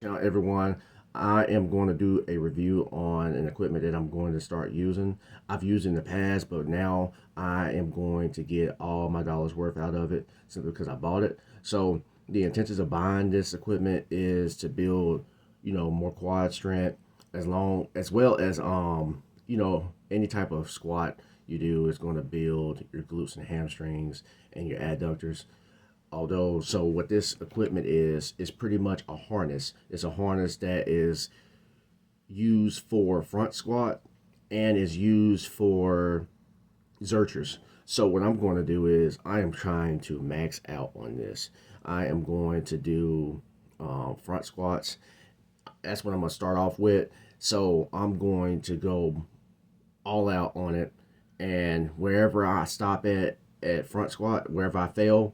Now, everyone, I am going to do a review on an equipment that I'm going to start using. I've used in the past, but now I am going to get all my dollars worth out of it simply because I bought it. So the intentions of buying this equipment is to build, more quad strength as well as any type of squat you do is going to build your glutes and hamstrings and your adductors. Although, so what this equipment is pretty much a harness. It's a harness that is used for front squat and is used for Zerchers. So what I'm going to do is I am trying to max out on this. I am going to do front squats. That's what I'm going to start off with. So I'm going to go all out on it, and wherever I stop at front squat, wherever I fail,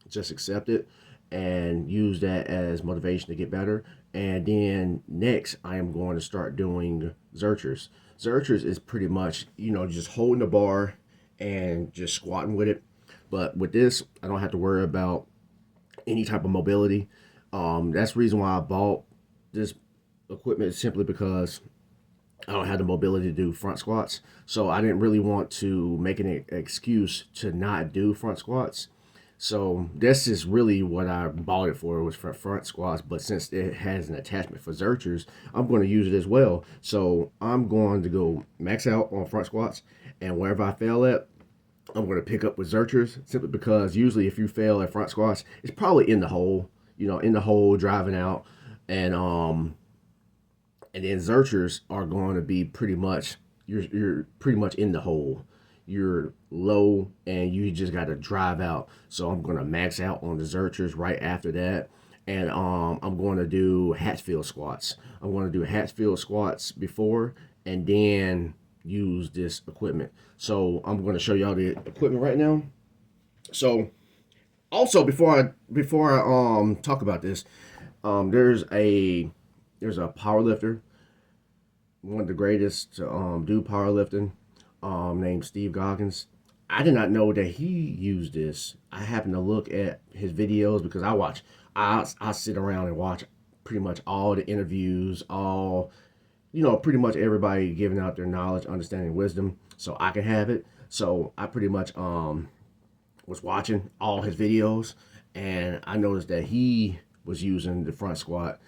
just accept it and use that as motivation to get better. And then next, I am going to start doing Zerchers. Zerchers is pretty much, just holding the bar and just squatting with it. But with this, I don't have to worry about any type of mobility. That's the reason why I bought this equipment, simply because I don't have the mobility to do front squats. So I didn't really want to make an excuse to not do front squats. So this is really what I bought it for, was for front squats. But since it has an attachment for Zerchers, I'm going to use it as well. So I'm going to go max out on front squats, and wherever I fail at, I'm going to pick up with Zerchers, simply because usually if you fail at front squats, it's probably in the hole, in the hole driving out, and and then Zerchers are going to be pretty much, you're pretty much in the hole. You're low and you just got to drive out. So I'm going to max out on the Zerchers right after that. And I'm going to do Hatfield squats. I'm going to do Hatfield squats before, and then use this equipment. So I'm going to show y'all the equipment right now. So also, before I talk about this, there's a power lifter, one of the greatest to do powerlifting, named Steve Goggins. I did not know that he used this. I happened to look at his videos because I sit around and watch pretty much all the interviews, pretty much everybody giving out their knowledge, understanding, wisdom, so I can have it. So I pretty much was watching all his videos, and I noticed that he was using the front squat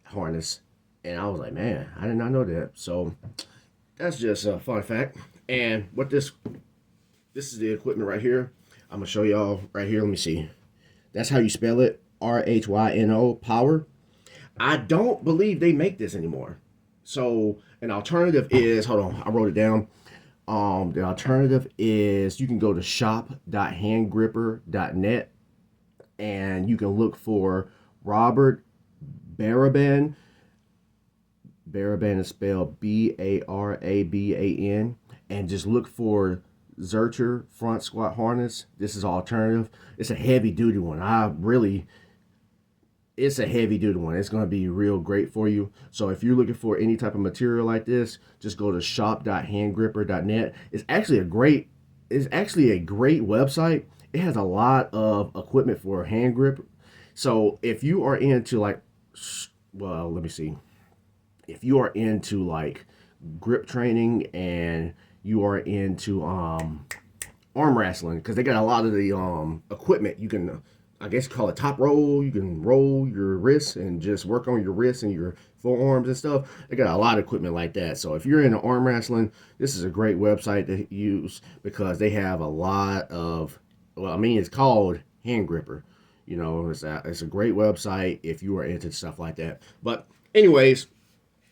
harness, and I was like, man, I did not know that. So that's just a fun fact. And what this is the equipment right here. I'm gonna show y'all right here. Let me see. That's how you spell it. Rhyno power. I don't believe they make this anymore. So an alternative is, hold on, I wrote it down. The alternative is you can go to shop.handgripper.net, and you can look for Robert Baraban. Baraban is spelled Baraban, and just look for Zercher front squat harness. This is alternative. It's a heavy duty one. It's a heavy duty one. It's going to be real great for you. So if you're looking for any type of material like this, just go to shop.handgripper.net. It's actually a great website. It has a lot of equipment for hand grip. So if you are into well, let me see. If you are into like grip training, and you are into arm wrestling, because they got a lot of the equipment. You can, I guess, call it top roll. You can roll your wrists and just work on your wrists and your forearms and stuff. They got a lot of equipment like that. So if you're into arm wrestling, this is a great website to use, because they have a lot of, well, I mean, it's called Hand Gripper. It's a great website if you are into stuff like that. But anyways,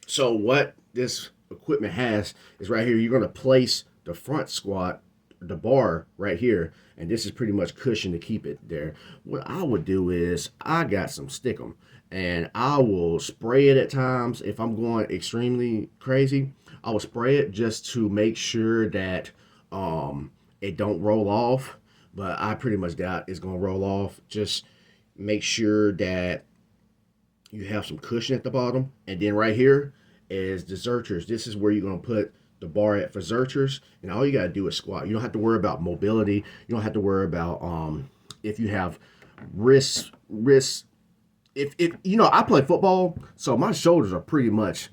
so what this equipment has is right here. You're going to place the front squat, the bar right here, and this is pretty much cushion to keep it there. What I would do is I got some stickum, and I will spray it at times if I'm going extremely crazy. I will spray it just to make sure that it don't roll off, but I pretty much doubt it's going to roll off. Just make sure that you have some cushion at the bottom. And then right here is the Zerchers. This is where you're going to put the bar at for Zerchers. And all you got to do is squat. You don't have to worry about mobility. You don't have to worry about if you have wrist if you know, I play football, so my shoulders are pretty much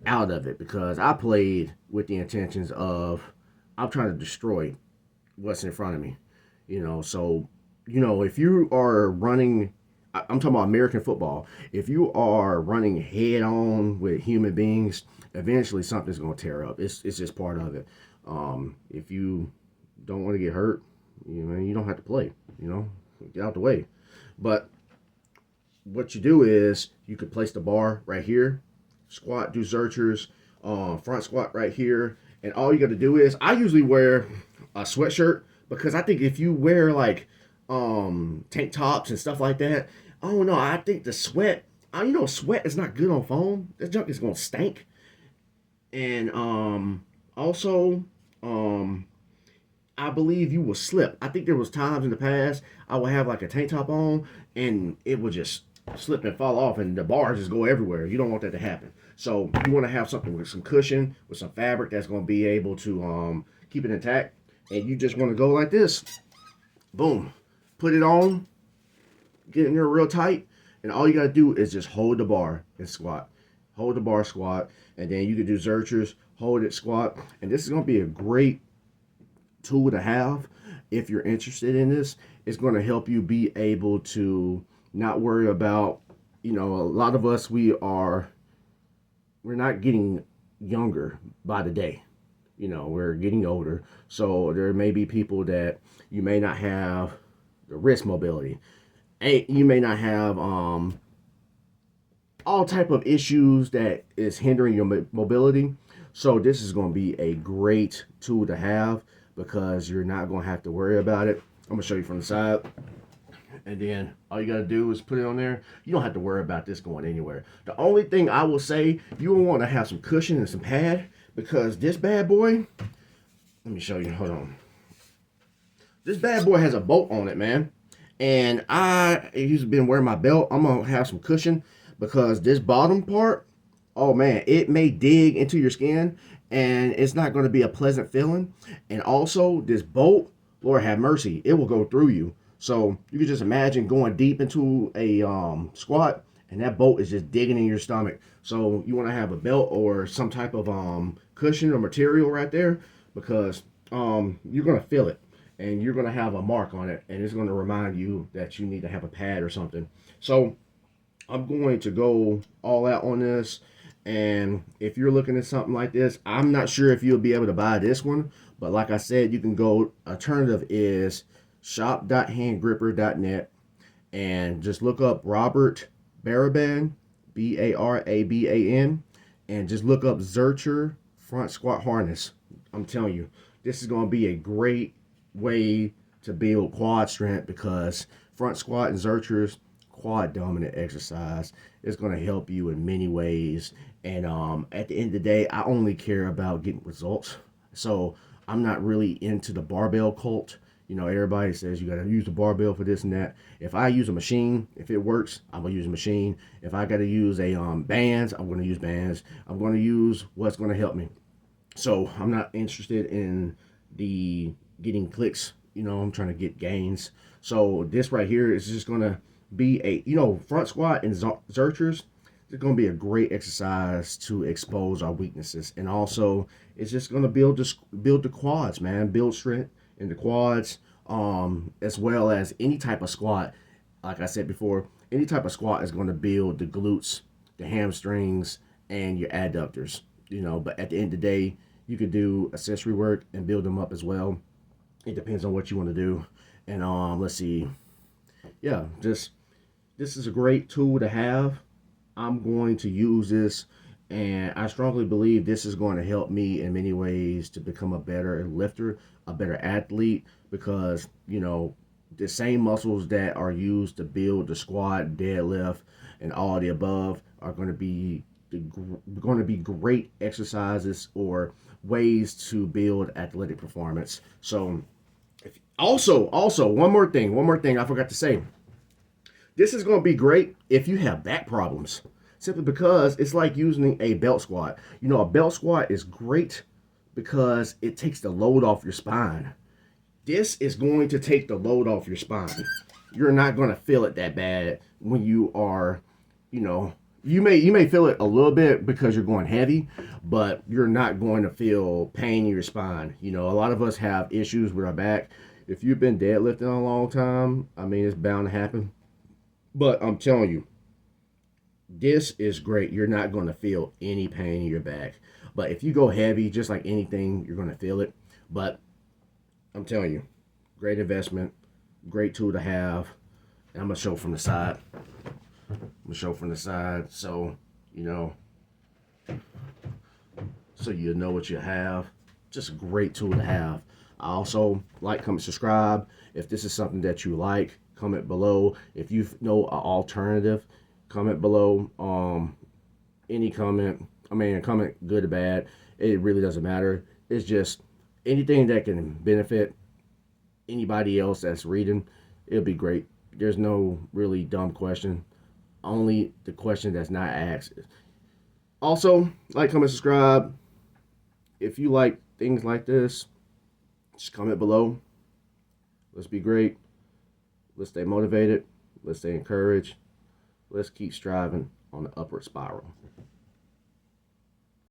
out of it because I played with the intentions of I'm trying to destroy what's in front of me. So if you are running, I'm talking about American football. If you are running head on with human beings, eventually something's gonna tear up. It's just part of it. If you don't want to get hurt, you don't have to play. Get out the way. But what you do is you could place the bar right here, squat, do Zerchers, front squat right here, and all you got to do is I usually wear a sweatshirt because I think if you wear like tank tops and stuff like that, I don't know. I think the sweat, sweat is not good on foam. That junk is gonna stink, and also I believe you will slip. I think there was times in the past I would have like a tank top on and it would just slip and fall off and the bars just go everywhere. You don't want that to happen. So you want to have something with some cushion, with some fabric that's going to be able to keep it intact. And you just want to go like this. Boom. Put it on. Get in there real tight. And all you got to do is just hold the bar and squat. Hold the bar, squat. And then you can do Zerchers, hold it, squat. And this is going to be a great tool to have if you're interested in this. It's going to help you be able to not worry about, a lot of us, we're not getting younger by the day. We're getting older. So there may be people that you may not have the wrist mobility. You may not have all type of issues that is hindering your mobility. So this is going to be a great tool to have because you're not going to have to worry about it. I'm going to show you from the side. And then all you got to do is put it on there. You don't have to worry about this going anywhere. The only thing I will say, you will want to have some cushion and some pad because this bad boy, let me show you. Hold on. This bad boy has a bolt on it, man. And I used to been wearing my belt. I'm going to have some cushion because this bottom part, oh man, it may dig into your skin and it's not going to be a pleasant feeling. And also this bolt, Lord have mercy, it will go through you. So you can just imagine going deep into a squat and that bolt is just digging in your stomach. So you want to have a belt or some type of cushion or material right there because you're going to feel it and you're going to have a mark on it and it's going to remind you that you need to have a pad or something. So I'm going to go all out on this. And if you're looking at something like this, I'm not sure if you'll be able to buy this one. But like I said, you can go, alternative is shop.handgripper.net and just look up Robert Baraban, Baraban, and just look up Zercher front squat harness. I'm telling you, this is going to be a great way to build quad strength because front squat and Zerchers, quad dominant exercise, is going to help you in many ways. And at the end of the day, I only care about getting results. So I'm not really into the barbell cult. Everybody says you got to use the barbell for this and that. If I use a machine, if it works, I'm going to use a machine. If I got to use a bands, I'm going to use bands. I'm going to use what's going to help me. So I'm not interested in the getting clicks. I'm trying to get gains. So this right here is just going to be a, front squat and Zerchers. It's going to be a great exercise to expose our weaknesses. And also, it's just going to build the quads, man. Build strength in the quads, as well as any type of squat. Like I said before, any type of squat is going to build the glutes, the hamstrings, and your adductors. But at the end of the day, you could do accessory work and build them up as well. It depends on what you want to do. And let's see. Yeah, this is a great tool to have. I'm going to use this, and I strongly believe this is going to help me in many ways to become a better lifter, a better athlete, because the same muscles that are used to build the squat, deadlift, and all the above are going to be great exercises or ways to build athletic performance. So also one more thing I forgot to say. This is going to be great if you have back problems, simply because it's like using a belt squat. A belt squat is great because it takes the load off your spine. This is going to take the load off your spine. you're not going to feel it that bad when you are, you know, you may feel it a little bit because you're going heavy, but you're not going to feel pain in your spine. You know, a lot of us have issues with our back. If you've been deadlifting a long time, I mean, it's bound to happen. But I'm telling you, this is great. You're not going to feel any pain in your back. But if you go heavy, just like anything, you're going to feel it. But I'm telling you, great investment, great tool to have. And I'm going to show from the side. So, you know, so you know what you have. Just a great tool to have. I also like, comment, subscribe. If this is something that you like, comment below. If you know an alternative, comment below. Any comment, I mean, a comment good or bad, it really doesn't matter. It's just anything that can benefit anybody else that's reading, it'll be great. There's no really dumb question. Only the question that's not asked. Also, like, comment, subscribe. If you like things like this, just comment below. Let's be great. Let's stay motivated. Let's stay encouraged. Let's keep striving on the upward spiral.